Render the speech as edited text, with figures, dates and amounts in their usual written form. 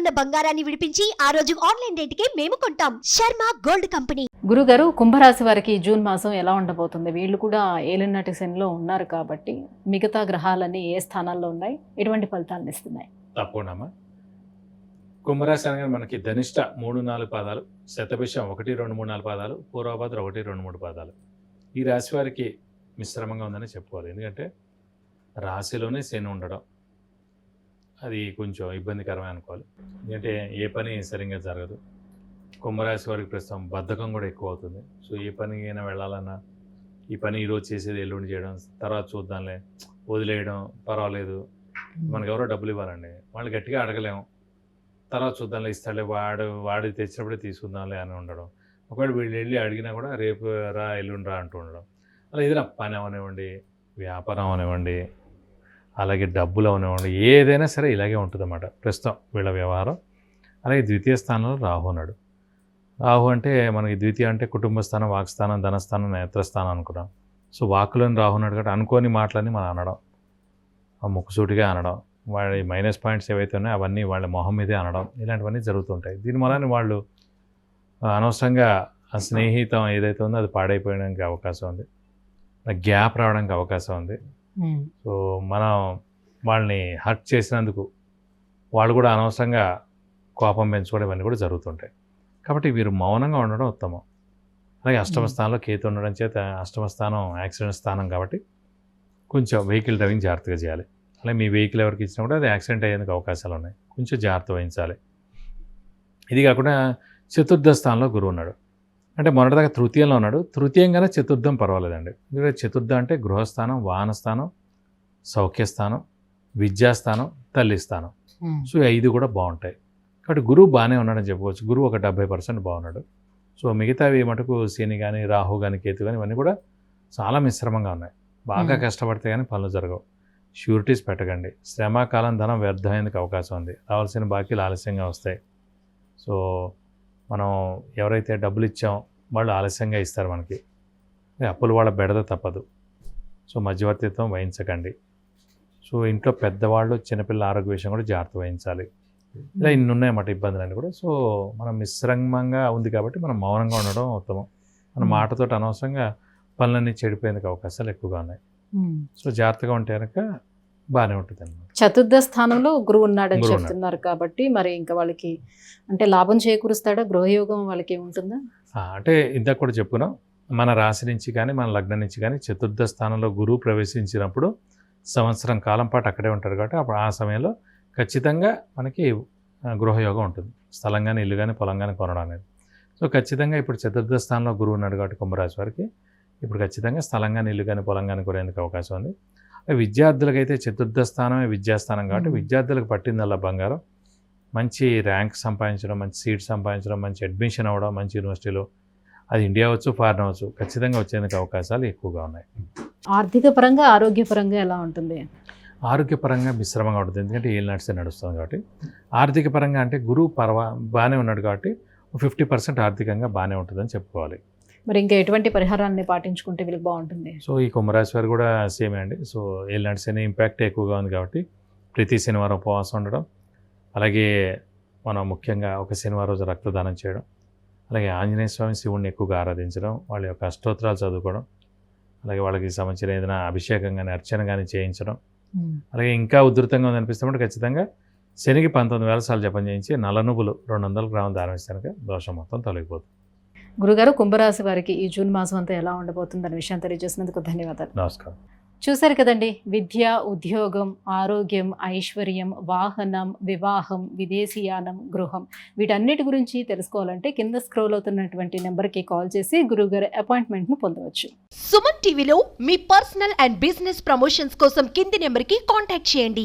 ఉన్న బంగారాన్ని విడిపించి ఆ రోజు ఆన్లైన్ రేటుకే మేము కొంటాం. Sharma gold company. గురుగారు, కుంభరాశి వారికి జూన్ మాసం ఎలా ఉండబోతుంది? వీళ్ళు కూడా ఏలినాటి శనిలో ఉన్నారు కాబట్టి మిగతా గ్రహాలన్నీ ఏ స్థానాల్లో ఉన్నాయి, ఎటువంటి ఫలితాలను ఇస్తున్నాయి? తప్పకుండా కుంభరాశి అనగా మనకి ధనిష్ట 3-4 పాదాలు, శతభిషం 1-2-3-4 పాదాలు, పూర్వభద్ర 1-2-3 పాదాలు. ఈ రాశి వారికి మిశ్రమంగా ఉందని చెప్పుకోవాలి. ఎందుకంటే రాశిలోనే శని ఉండడం అది కొంచెం ఇబ్బందికరమే అనుకోవాలి. ఎందుకంటే ఏ పని సరిగ్గా జరగదు. కుంభరాశి వారికి ప్రస్తుతం బద్ధకం కూడా ఎక్కువ అవుతుంది. సో ఏ పనికైనా వెళ్ళాలన్నా ఈ పని ఈరోజు చేసేది ఎల్లుండి చేయడం, తర్వాత చూద్దాంలే, వదిలేయడం, పర్వాలేదు, మనకు ఎవరో డబ్బులు ఇవ్వాలండి, వాళ్ళు గట్టిగా అడగలేము, తర్వాత చూద్దాంలే, ఇస్తాడులే, వాడి తెచ్చినప్పుడే తీసుకుందాంలే అని ఉండడం. ఒకవేళ వీళ్ళు వెళ్ళి అడిగినా కూడా రేపు రా ఎల్లుండి రా అంటూ ఉండడం. అలా ఏదైనా పని అవనివ్వండి, వ్యాపారం అవనివ్వండి, అలాగే డబ్బులు అవనివ్వండి, ఏదైనా సరే ఇలాగే ఉంటుందన్నమాట ప్రస్తుతం వీళ్ళ వ్యవహారం. అలాగే ద్వితీయ స్థానంలో రాహు ఉన్నాడు. రాహు అంటే మనకి ద్వితీయ అంటే కుటుంబ స్థానం, వాక్స్థానం, ధనస్థానం, నేత్రస్థానం అనుకున్నాం. సో వాక్కులోని రాహు ఉన్నాడు కాబట్టి అనుకోని మాటలని మనం అనడం, ముక్కుసూటిగా అనడం, వాళ్ళ మైనస్ పాయింట్స్ ఏవైతే ఉన్నాయో అవన్నీ వాళ్ళ మొహం మీదే అనడం, ఇలాంటివన్నీ జరుగుతుంటాయి. దీనివల్ల వాళ్ళు అనవసరంగా ఆ స్నేహితం ఏదైతే ఉందో అది పాడైపోయడానికి అవకాశం ఉంది, గ్యాప్ రావడానికి అవకాశం ఉంది. సో మనం వాళ్ళని హర్ట్ చేసినందుకు వాళ్ళు కూడా అనవసరంగా కోపం పెంచుకోవడం ఇవన్నీ కూడా జరుగుతుంటాయి. కాబట్టి వీరు మౌనంగా ఉండడం ఉత్తమం. అలాగే అష్టమ స్థానంలో కేతు ఉండడం చేత అష్టమ స్థానం యాక్సిడెంట్ స్థానం కాబట్టి కొంచెం వెహికల్ డ్రైవింగ్ జాగ్రత్తగా చేయాలి. అలాగే మీ వెహికల్ ఎవరికి ఇచ్చినా కూడా అది యాక్సిడెంట్ అయ్యేందుకు అవకాశాలు ఉన్నాయి, కొంచెం జాగ్రత్త వహించాలి. ఇది కాకుండా చతుర్థ స్థానంలో గురువు ఉన్నాడు. అంటే మొన్నటిదాకా తృతీయంలో ఉన్నాడు, తృతీయంగానే చతుర్థం పర్వాలేదండి. ఎందుకంటే చతుర్థం అంటే గృహస్థానం, వాహనస్థానం, సౌఖ్యస్థానం, విద్యాస్థానం, తల్లి స్థానం. సో 5 కూడా బాగుంటాయి. కాబట్టి గురువు బాగానే ఉన్నాడని చెప్పుకోవచ్చు. గురువు ఒక 70% బాగున్నాడు. సో మిగతావి మటుకు శని కానీ, రాహు కానీ, కేతు కానీ ఇవన్నీ కూడా చాలా మిశ్రమంగా ఉన్నాయి. బాగా కష్టపడితే కానీ పనులు జరగవు. షూరిటీస్ పెట్టకండి. శ్రమకాలం ధనం వ్యర్థమయ్యేందుకు అవకాశం ఉంది. రావాల్సిన బాకీలు ఆలస్యంగా వస్తాయి. సో మనం ఎవరైతే డబ్బులు ఇచ్చామో వాళ్ళు ఆలస్యంగా ఇస్తారు మనకి. అప్పులు వాళ్ళ బెడద తప్పదు. సో మధ్యవర్తిత్వం వహించకండి. సో ఇంట్లో పెద్దవాళ్ళు, చిన్నపిల్లల ఆరోగ్య విషయం కూడా జాగ్రత్త వహించాలి. ఇలా ఇన్ని ఉన్నాయన్నమాట ఇబ్బందులన్నీ కూడా. సో మనం మిశ్రమంగా ఉంది కాబట్టి మనం మౌనంగా ఉండడం ఉత్తమం. మన మాటతో అనవసరంగా పనులన్నీ చెడిపోయేందుకు అవకాశాలు ఎక్కువగా ఉన్నాయి. సో జాగ్రత్తగా ఉంటే కనుక బాగానే ఉంటుంది అన్నమాట. చతుర్థ స్థానంలో గురువు ఉన్నాడని చెప్తున్నారు కాబట్టి మరి ఇంకా వాళ్ళకి అంటే లాభం చేకూరుస్తాడా? గృహయోగం వాళ్ళకి ఉంటుందా? అంటే ఇందాక కూడా చెప్పుకున్నాం, మన రాశి నుంచి కానీ మన లగ్నం నుంచి కానీ చతుర్థ స్థానంలో గురువు ప్రవేశించినప్పుడు సంవత్సరం కాలం పాటు అక్కడే ఉంటారు కాబట్టి అప్పుడు ఆ సమయంలో ఖచ్చితంగా మనకి గృహయోగం ఉంటుంది. స్థలం కానీ, ఇల్లు కానీ, పొలం కానీ కొనడం అనేది. సో ఖచ్చితంగా ఇప్పుడు చతుర్థ స్థానంలో గురువు ఉన్నాడు కాబట్టి కుంభరాశి వారికి ఇప్పుడు ఖచ్చితంగా స్థలం కానీ, ఇల్లు కానీ, పొలం కానీ కొనేందుకు అవకాశం ఉంది. విద్యార్థులకైతే చతుర్థ స్థానమే విద్యాస్థానం కాబట్టి విద్యార్థులకు పట్టిందల్లా బంగారం. మంచి ర్యాంక్ సంపాదించడం, మంచి సీట్ సంపాదించడం, మంచి అడ్మిషన్ అవ్వడం మంచి యూనివర్సిటీలో, అది ఇండియా అవచ్చు, ఫారెన్ అవచ్చు, ఖచ్చితంగా వచ్చేందుకు అవకాశాలు ఎక్కువగా ఉన్నాయి. ఆర్థిక పరంగా, ఆరోగ్యపరంగా ఎలా ఉంటుంది? ఆరోగ్యపరంగా మిశ్రమంగా ఉంటుంది. ఎందుకంటే ఏలినాటి శని నడుస్తుంది కాబట్టి. ఆర్థిక పరంగా అంటే గురువు బాగానే ఉన్నాడు కాబట్టి 50% ఆర్థికంగా బాగానే ఉంటుందని చెప్పుకోవాలి. మరి ఇంకా ఎటువంటి పరిహారాన్ని పాటించుకుంటే వీళ్ళకి బాగుంటుంది? సో ఈ కుంభరాశి వారు కూడా సేమే అండి. సో ఏలినాటి శని ఇంపాక్ట్ ఎక్కువగా ఉంది కాబట్టి ప్రతి శనివారం ఉపవాసం ఉండడం, అలాగే మనం ముఖ్యంగా ఒక శనివారం రోజు రక్తదానం చేయడం, అలాగే ఆంజనేయ స్వామి, శివుణ్ణి ఎక్కువగా ఆరాధించడం, వాళ్ళ యొక్క అష్టోత్తరాలు చదువుకోవడం, అలాగే వాళ్ళకి సంబంధించిన ఏదైనా అభిషేకం కానీ, అర్చన కానీ చేయించడం, అలాగే ఇంకా ఉధృతంగా ఉందనిపిస్తే ఖచ్చితంగా శనికి 19,000 సార్లు జపం చేయించి నల్ల నువ్వులు 200 గ్రాములు దానం ఇస్తే కనుక దోషం మొత్తం తొలగిపోతుంది. గురుగారు, కుంభరాశి వారికి ఈ జూన్ మాసం అంతా ఎలా ఉండబోతుంది అనే విషయం తెలియజేసినందుకు ధన్యవాదాలు. నమస్కారం. చూశారు కదండి, విద్య, ఉద్యోగం, ఆరోగ్యం, ఐశ్వర్యం, వాహనం, వివాహం, విదేశీయానం, గృహం, వీటన్నిటి గురించి తెలుసుకోవాలంటే కింద స్క్రోల్ అవుతున్నటువంటి నెంబర్కి కాల్ చేసి గురువుగారి అపాయింట్మెంట్ను పొందవచ్చు. సుమన్ టీవీలో మీ పర్సనల్ అండ్ బిజినెస్ ప్రమోషన్స్ కోసం కింది నెంబర్కి కాంటాక్ట్ చేయండి.